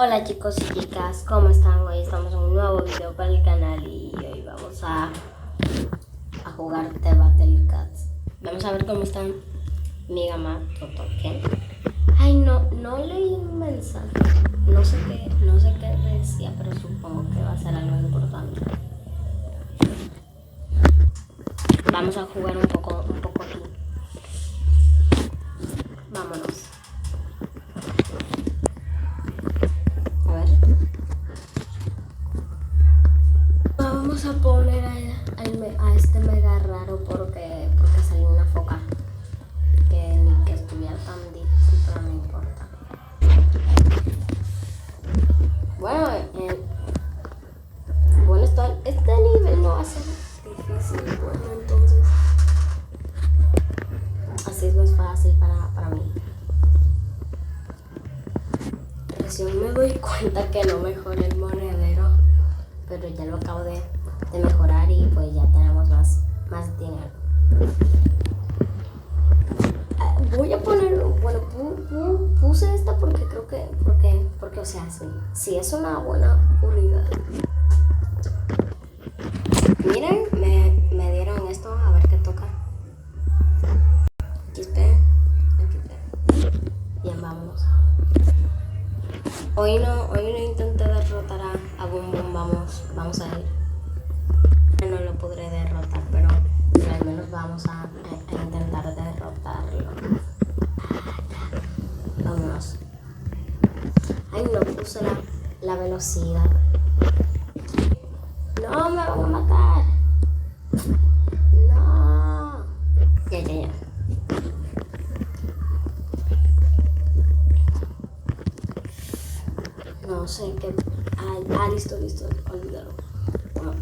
Hola chicos y chicas, ¿cómo están? Hoy estamos en un nuevo video para el canal y hoy vamos a jugar The Battle Cats. Vamos a ver cómo están mi gama Totoken. Ay, no leí un mensaje. No sé qué decía, pero supongo que va a ser algo importante. Vamos a jugar un poco aquí. Vámonos. A ver. Vamos a poner a este mega raro porque salió una foca que ni que estuviera tan difícil, pero no importa. Bueno, este nivel no va a ser difícil, bueno, entonces así es más fácil para mí. Recién me doy cuenta que no mejoré el monedero, pero ya lo acabo de mejorar y pues ya tenemos más dinero. Voy a poner, bueno, puse esta porque creo que, porque o sea, sí es una buena unidad. Miren, me dieron esto, a ver qué toca. XP. Bien, vámonos. Hoy no intenté derrotar a Boom Boom, vamos a ir. No lo podré derrotar, pero al menos vamos a intentar derrotarlo. Vámonos. Ay, no puse la velocidad. No, me van a matar. No. Ya. No sé qué. Listo. Olvídalo. Toma.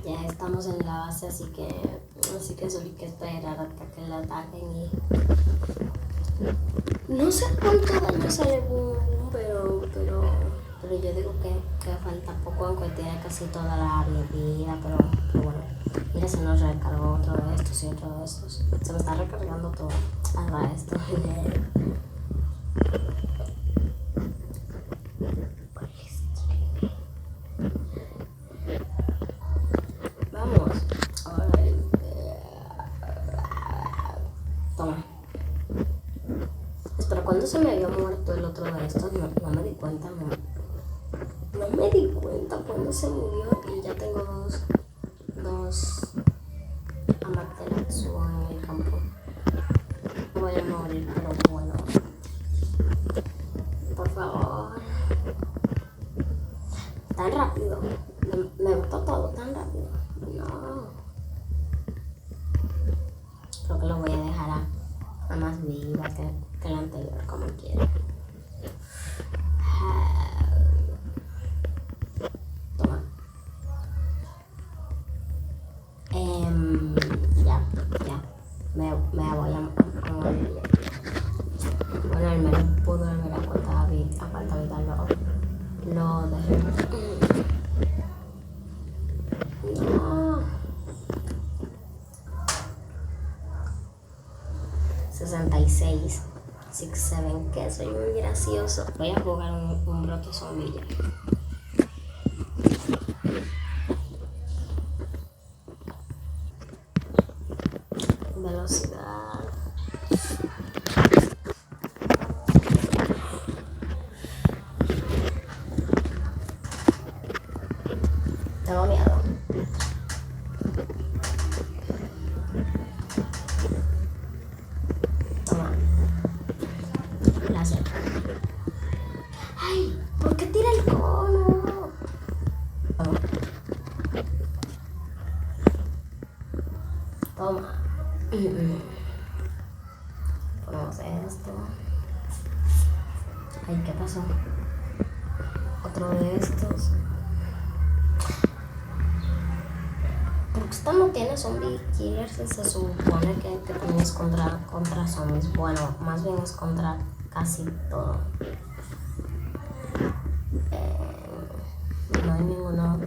Ya estamos en la base, así que solo hay que esperar hasta que la ataquen y... No sé cuánto daño sale Boom Boom, pero yo digo que falta poco, aunque tiene casi toda la vida, pero bueno. Mira, se nos recargó otro de estos y otro de estos. Se me está recargando todo. Ahora esto. Vamos. Toma. Espera, ¿cuándo se me había muerto el otro de estos? No me di cuenta, no me di cuenta cuando se murió y ya tengo dos Amaterasu en el campo. No voy a morir, pero bueno. Por favor. Tan rápido. Me gustó todo tan rápido. No. Creo que lo voy a dejar a más viva que la anterior, como quiera. Toma. Ya. Me voy a morir. Bueno, al menos pudo volver a cuánta vida lo dejé. No. 66. 6-7, que soy muy gracioso. Voy a jugar un brote zombie ya. Velocidad. Tengo miedo. Toma. Láser. Ay, ¿por qué tira el cono? Toma. Ponemos esto. Ay, ¿qué pasó? Otro de estos. Porque esta no tiene zombie killers, se supone que tienes contra zombies. Bueno, más bien es contra casi todo. No hay ninguno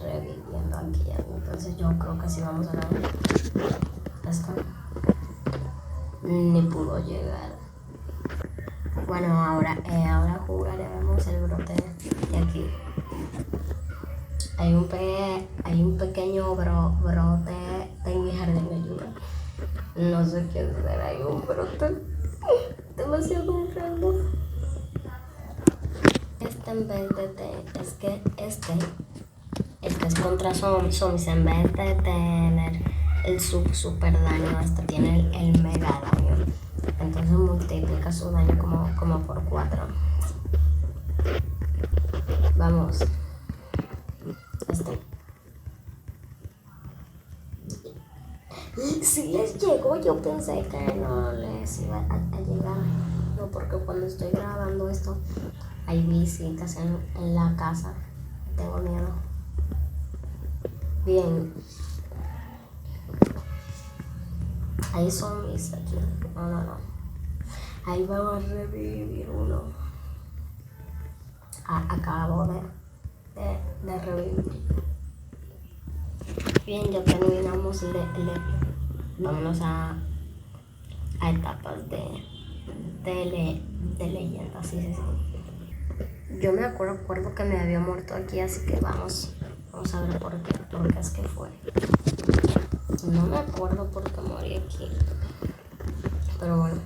reviviendo aquí, entonces yo creo que sí vamos a ganar esto. ni pudo llegar. Bueno, ahora jugaremos el brote de aquí. Hay un pequeño brote en mi jardín de lluvia. No sé qué hacer, hay un brote demasiado raro. En vez de es contra zombies, en vez de tener el super daño, tiene el mega daño. Entonces multiplica su daño como por 4. Vamos. Si les llegó, yo pensé que no les iba a llegar. No, porque cuando estoy grabando esto hay visitas en la casa. Tengo miedo. Bien. Hay zombies aquí. No. Ahí vamos a revivir uno. Acabo de revivir. Bien, ya terminamos. Vámonos a etapas de leyendas. Sí. Yo me acuerdo que me había muerto aquí, así que vamos a ver por qué es que fue. No me acuerdo por qué morí aquí. Pero bueno.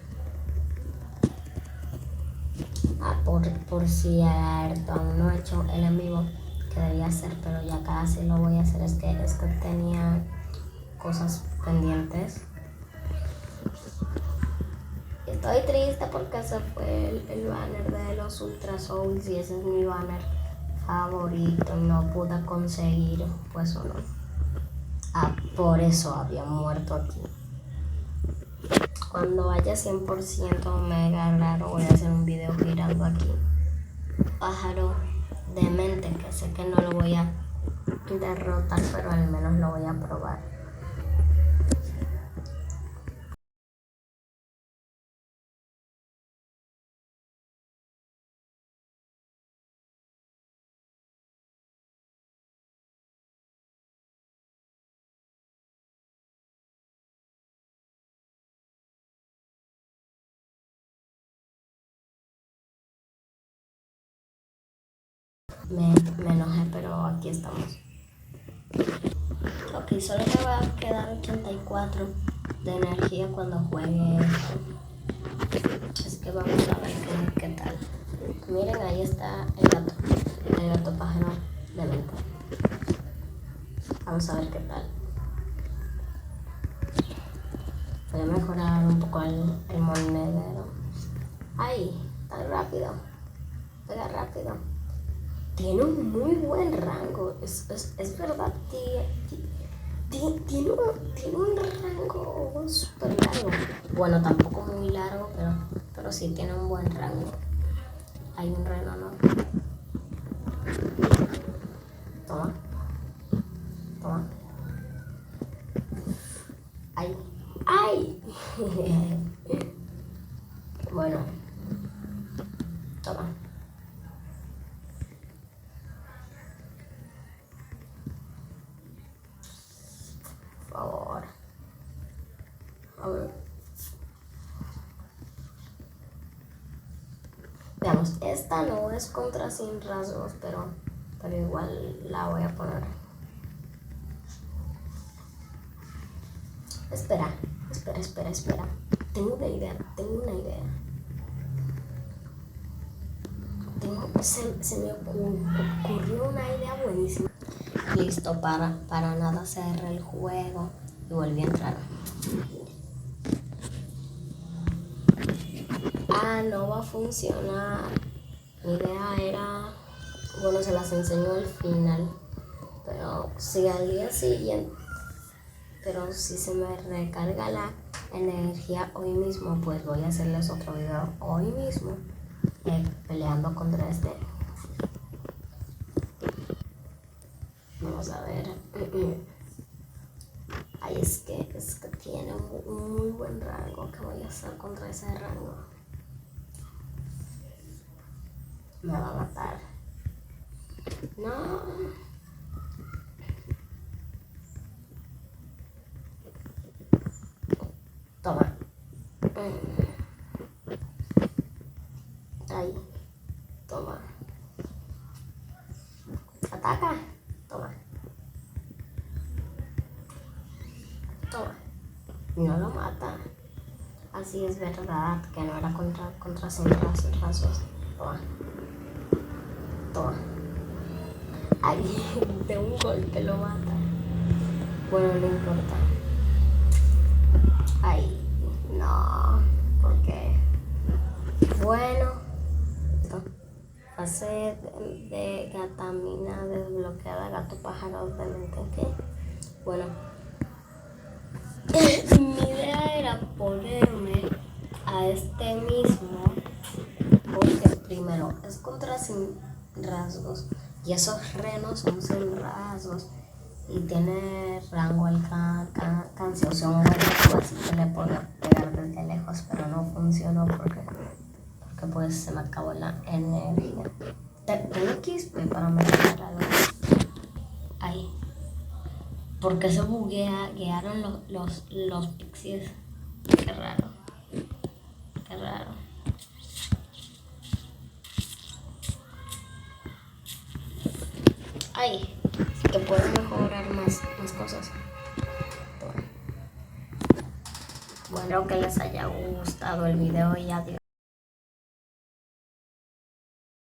Por cierto, aún no he hecho el en vivo que debía hacer, pero ya casi lo voy a hacer. Es que tenía cosas pendientes. Estoy triste porque se fue el banner de los Ultra Souls y ese es mi banner favorito. No pude conseguir pues uno. Por eso había muerto aquí. Cuando vaya 100% mega raro voy a hacer un video girando aquí. Pájaro de mente, que sé que no lo voy a derrotar, pero al menos lo voy a probar. Me enojé, pero aquí estamos. Ok, solo me va a quedar 84 de energía cuando juegue esto. Así que vamos a ver qué tal. Miren, ahí está el gato pájaro de mente. Vamos a ver qué tal. Voy a mejorar un poco el monedero. ¡Ay! Tan rápido. Pega rápido. Tiene un muy buen rango. Es verdad. Tiene un rango súper largo. Bueno, tampoco muy largo, pero sí tiene un buen rango. Hay un reno, ¿no? Toma. ¡Ay! Bueno. Toma. Por favor. A ver. Veamos, esta no es contra sin rasgos, pero igual la voy a poner. Espera. Tengo una idea. Se me ocurrió una idea buenísima. Listo, para nada cerré el juego y volví a entrar. No va a funcionar. Mi idea era, bueno, se las enseño al final, pero si al día siguiente, pero si se me recarga la energía hoy mismo, pues voy a hacerles otro video hoy mismo peleando contra este. Vamos a ver. Ay, es que tiene un muy buen rango. ¿Qué voy a hacer contra ese rango? Me va a matar. No. Toma. Ahí. Toma. Ataca. Toma. Toma. No lo mata. Así es verdad que no era contra 100 rasgos. Toma. Toma. Ahí de un golpe lo mata. Bueno, no importa. Ahí. No. Porque. Bueno. Fase de gatamina desbloqueada. Gato pájaro obviamente. ¿Ok? Bueno. Mi idea era ponerme a este mismo. Porque primero es contra 100 rasgos. Y esos renos son 100 rasgos. Y tiene rango alcanzación. Así que le puedo pegar desde lejos. Pero no funcionó porque pues se me acabó la energía. Tengo XP para mejorar algo. Ahí. Porque se buguearon los pixies. Qué raro. Qué raro. Ahí. Que puedo mejorar más cosas. Bueno, espero que les haya gustado el video y adiós.